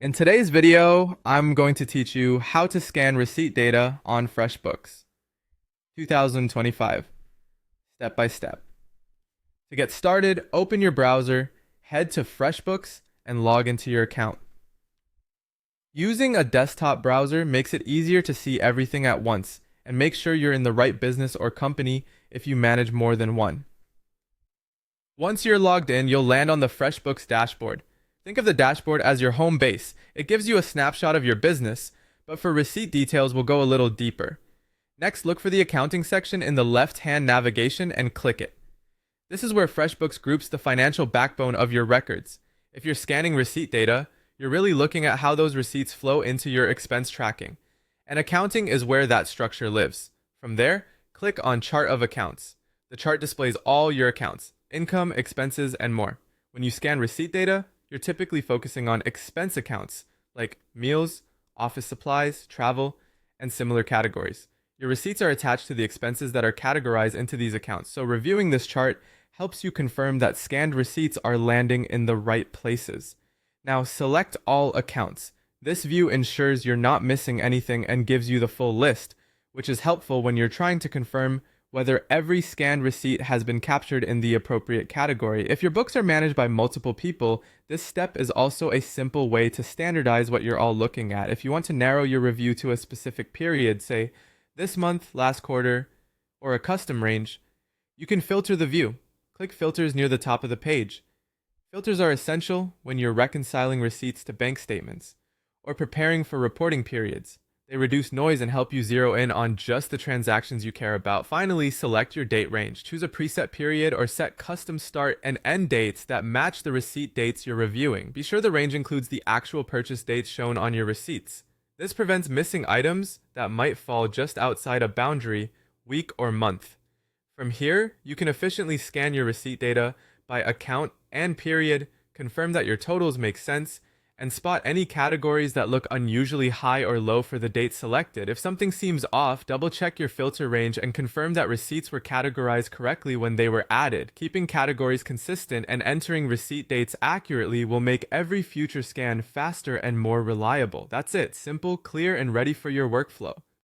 In today's video, I'm going to teach you how to scan receipt data on FreshBooks 2025, step by step. To get started, open your browser, head to FreshBooks, and log into your account. Using a desktop browser makes it easier to see everything at once, and make sure you're in the right business or company if you manage more than one. Once you're logged in, you'll land on the FreshBooks dashboard. Think of the dashboard as your home base. It gives you a snapshot of your business, but for receipt details, we'll go a little deeper. Next, look for the accounting section in the left-hand navigation and click it. This is where FreshBooks groups the financial backbone of your records. If you're scanning receipt data, you're really looking at how those receipts flow into your expense tracking. And accounting is where that structure lives. From there, click on Chart of Accounts. The chart displays all your accounts, income, expenses, and more. When you scan receipt data, you're typically focusing on expense accounts like meals, office supplies, travel, and similar categories. Your receipts are attached to the expenses that are categorized into these accounts, so reviewing this chart helps you confirm that scanned receipts are landing in the right places. Now select all accounts. This view ensures you're not missing anything and gives you the full list, which is helpful when you're trying to confirm whether every scanned receipt has been captured in the appropriate category. If your books are managed by multiple people, this step is also a simple way to standardize what you're all looking at. If you want to narrow your review to a specific period, say this month, last quarter, or a custom range, you can filter the view. Click Filters near the top of the page. Filters are essential when you're reconciling receipts to bank statements or preparing for reporting periods. They reduce noise and help you zero in on just the transactions you care about. Finally, select your date range. Choose a preset period or set custom start and end dates that match the receipt dates you're reviewing. Be sure the range includes the actual purchase dates shown on your receipts. This prevents missing items that might fall just outside a boundary, week or month. From here, you can efficiently scan your receipt data by account and period, confirm that your totals make sense, and spot any categories that look unusually high or low for the date selected. If something seems off, double-check your filter range and confirm that receipts were categorized correctly when they were added. Keeping categories consistent and entering receipt dates accurately will make every future scan faster and more reliable. That's it. Simple, clear, and ready for your workflow.